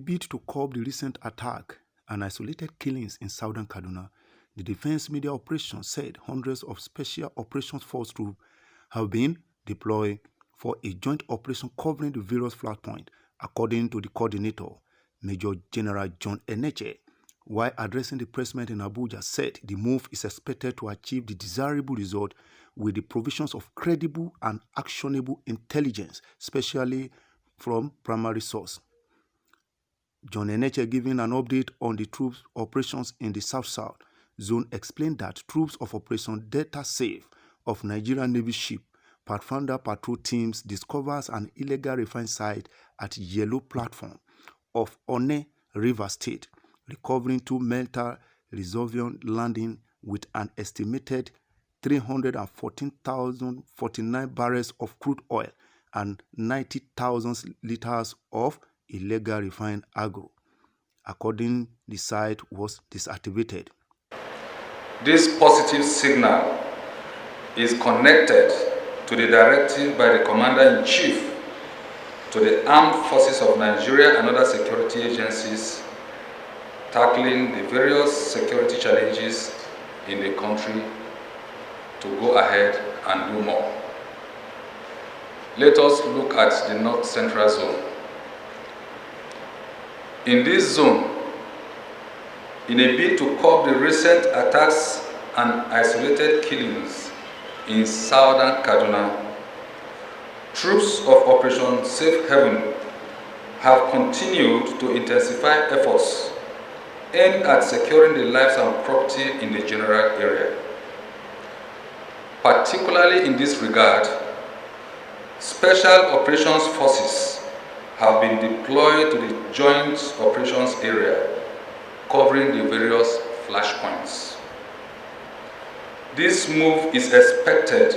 bid to curb the recent attack and isolated killings in southern Kaduna, the Defense Media Operations said hundreds of Special Operations Force troops have been deployed for a joint operation covering the various flashpoints, according to the coordinator, Major General John Enenche. While addressing the press meet in Abuja, said the move is expected to achieve the desirable result with the provisions of credible and actionable intelligence, especially from primary source. John Enenche, giving an update on the troops' operations in the South-South zone, explained that troops of Operation Delta Safe of Nigerian Navy ship Pathfinder patrol teams discovers an illegal refined site at Yellow Platform of Onne, Revers State, recovering 2 metal resolving landing with an estimated 314,049 barrels of crude oil and 90,000 liters of illegal refined agro. According, the site was deactivated. This positive signal is connected to the directive by the Commander-in-Chief to the Armed Forces of Nigeria and other security agencies tackling the various security challenges in the country to go ahead and do more. Let us look at the North Central Zone. In this zone, in a bid to curb the recent attacks and isolated killings in southern Kaduna, troops of Operation Safe Haven have continued to intensify efforts aimed at securing the lives and property in the general area. Particularly in this regard, Special Operations Forces have been deployed to the Joint Operations Area, covering the various flashpoints. This move is expected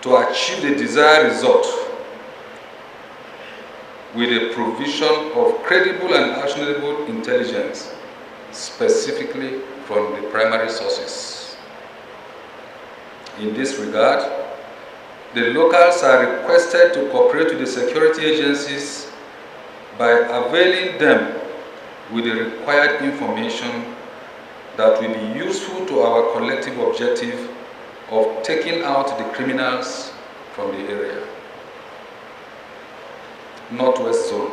to achieve the desired result with the provision of credible and actionable intelligence, specifically from the primary sources. In this regard, the locals are requested to cooperate with the security agencies by availing them with the required information that will be useful to our collective objective of taking out the criminals from the area. Northwest Zone.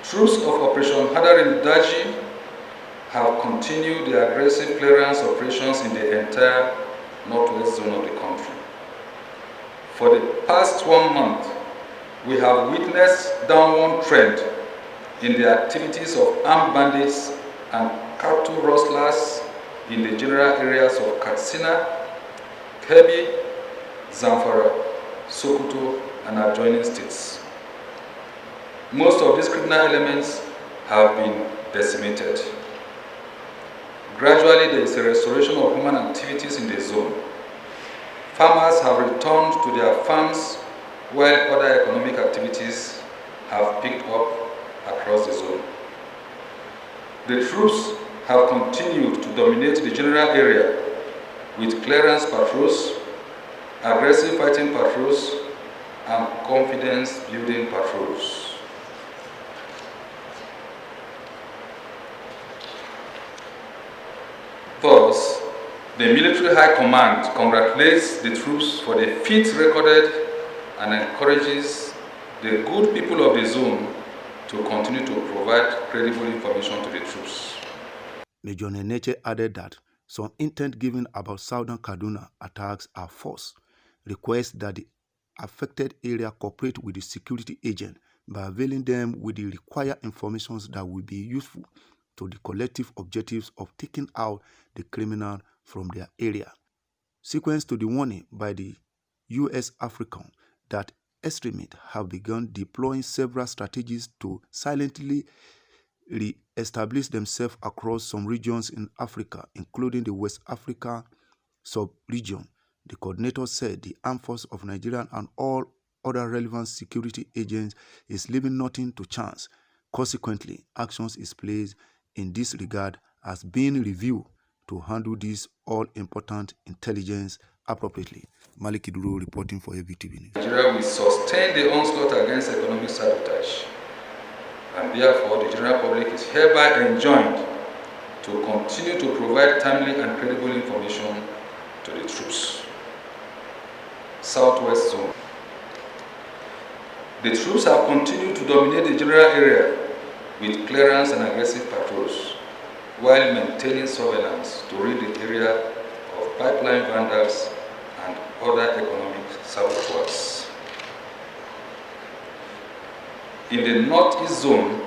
Troops of Operation Hadarin Daji have continued the aggressive clearance operations in the entire Northwest Zone of the country. For the past 1 month, we have witnessed downward trend in the activities of armed bandits and cattle rustlers in the general areas of Katsina, Kebbi, Zamfara, Sokoto, and adjoining states. Most of these criminal elements have been decimated. Gradually, there is a restoration of human activities in the zone. Farmers have returned to their farms while other economic activities have picked up across the zone. The troops have continued to dominate the general area with clearance patrols, aggressive fighting patrols, and confidence-building patrols. Thus, the Military High Command congratulates the troops for the feats recorded and encourages the good people of the zone to continue to provide credible information to the troops. Major Enenche added that some intent given about southern Kaduna attacks are false. Requests that the affected area cooperate with the security agent by availing them with the required information that will be useful to the collective objectives of taking out the criminal from their area. Sequence to the warning by the U.S. African that extremists have begun deploying several strategies to silently re-establish themselves across some regions in Africa, including the West Africa sub-region. The coordinator said the Armed Forces of Nigeria and all other relevant security agents is leaving nothing to chance. Consequently, actions is placed in this regard as being reviewed to handle this all-important intelligence appropriately. Malik Iduro reporting for ABTV News. Nigeria will sustain the onslaught against economic sabotage. and therefore the general public is hereby enjoined to continue to provide timely and credible information to the troops. Southwest Zone. The troops have continued to dominate the general area with clearance and aggressive patrols, while maintaining surveillance to rid the area of pipeline vandals and other economic saboteurs. In the Northeast Zone,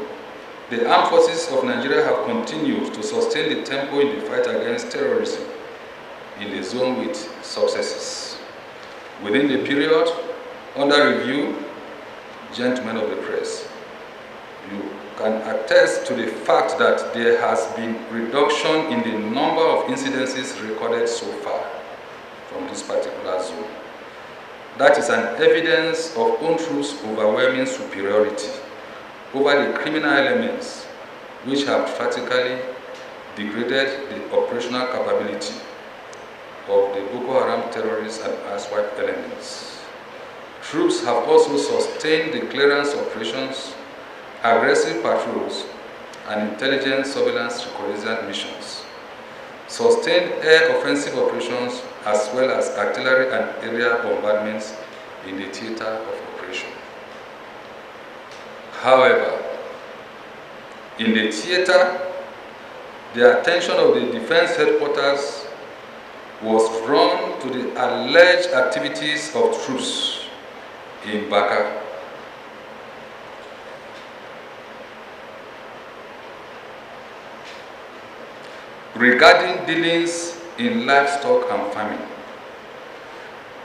the armed forces of Nigeria have continued to sustain the tempo in the fight against terrorism in the zone with successes. Within the period under review, gentlemen of the press, you can attest to the fact that there has been reduction in the number of incidences recorded so far from this particular zone. That is an evidence of own troops' overwhelming superiority over the criminal elements which have practically degraded the operational capability of the Boko Haram terrorists and asswipe elements. Troops have also sustained the clearance operations, aggressive patrols, and intelligence surveillance reconnaissance missions, sustained air offensive operations, as well as artillery and aerial bombardments in the theater of operation. However, in the theater, the attention of the defense headquarters was drawn to the alleged activities of troops in Baka. Regarding dealings in livestock and farming,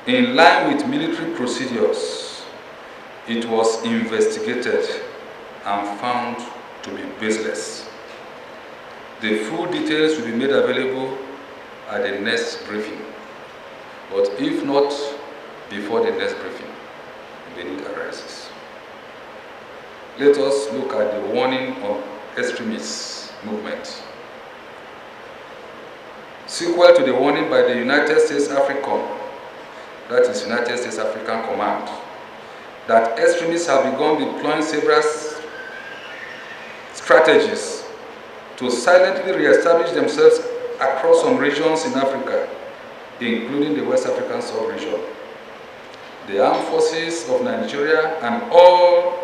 in line with military procedures, it was investigated and found to be baseless. The full details will be made available at the next briefing, but if not before the next briefing, the need arises. Let us look at the warning on extremist movement. Sequel to the warning by the United States AFRICOM, that is United States African Command, that extremists have begun deploying several strategies to silently re-establish themselves across some regions in Africa, including the West African sub-region. The armed forces of Nigeria and all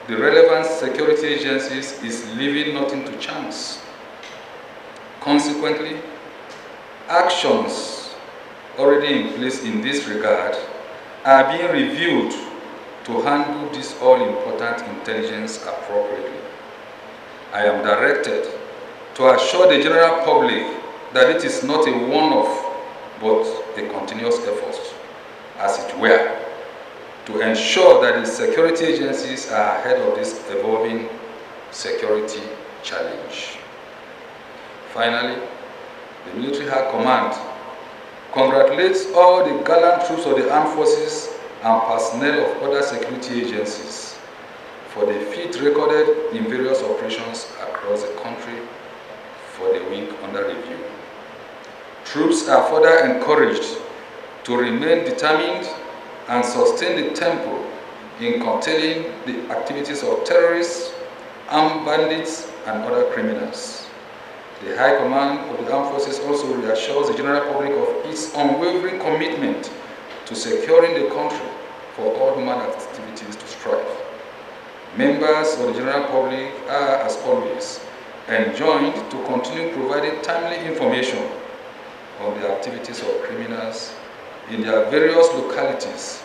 the relevant security agencies is leaving nothing to chance. Consequently, actions already in place in this regard are being reviewed to handle this all-important intelligence appropriately. I am directed to assure the general public that it is not a one-off, but a continuous effort, as it were, to ensure that the security agencies are ahead of this evolving security challenge. Finally, the Military High Command congratulates all the gallant troops of the armed forces and personnel of other security agencies for the feat recorded in various operations across the country for the week under review. Troops are further encouraged to remain determined and sustain the tempo in curtailing the activities of terrorists, armed bandits, and other criminals. The High Command of the Armed Forces also reassures the general public of its unwavering commitment to securing the country for all human activities to strive. Members of the general public are, as always, enjoined to continue providing timely information on the activities of criminals in their various localities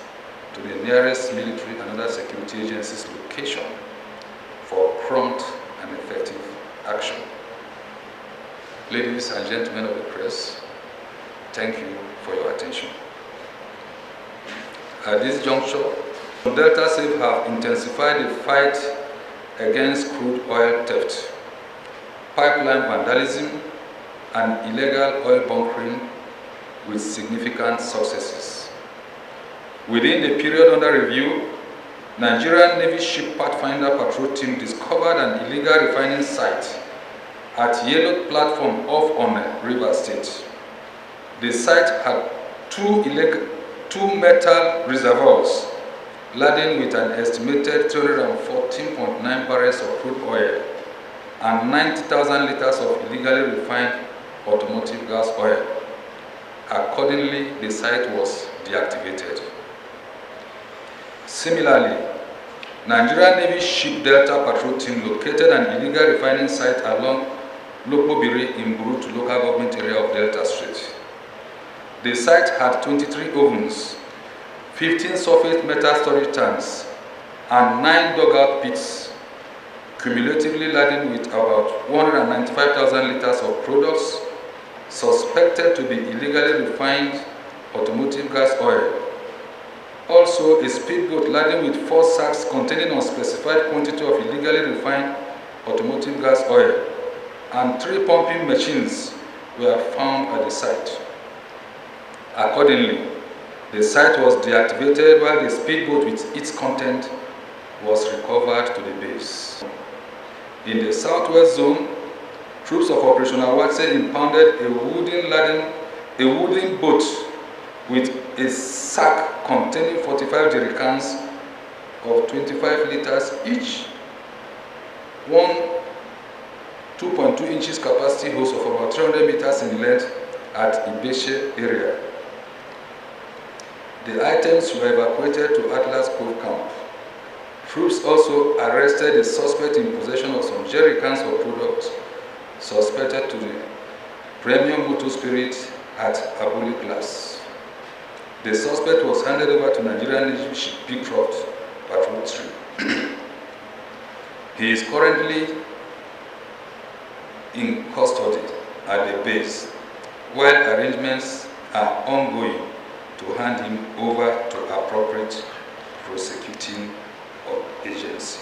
to the nearest military and other security agencies' location for prompt and effective action. Ladies and gentlemen of the press, thank you for your attention. At this juncture, Delta Safe have intensified the fight against crude oil theft, pipeline vandalism, and illegal oil bunkering with significant successes. Within the period under review, Nigerian Navy Ship Pathfinder Patrol Team discovered an illegal refining site at Yellow Platform off Onne, Revers State. The site had two metal reservoirs laden with an estimated 314.9 barrels of crude oil and 90,000 liters of illegally refined automotive gas oil. Accordingly, the site was deactivated. Similarly, Nigerian Navy Ship Delta Patrol Team located an illegal refining site along Lokpobiri in Burutu local government area of Delta State. The site had 23 ovens, 15 surface metal storage tanks, and 9 dugout pits, cumulatively laden with about 195,000 liters of products suspected to be illegally refined automotive gas oil. Also, a speedboat laden with 4 sacks containing unspecified quantity of illegally refined automotive gas oil and 3 pumping machines were found at the site. Accordingly, the site was deactivated while the speedboat with its content was recovered to the base. In the southwest zone, troops of Operation Awase impounded a wooden boat with a sack containing 45 jerry cans of 25 liters each, one 2.2 inches capacity hose of about 300 meters in length at Ibeshe area. The items were evacuated to Atlas Cove camp. Troops also arrested the suspect in possession of some jerry cans of products suspected to be premium motor spirit at Abuli class. The suspect was handed over to Nigerian Navy Ship Beecroft Patrol 3. He is currently in custody at the base, while arrangements are ongoing to hand him over to appropriate prosecuting agency.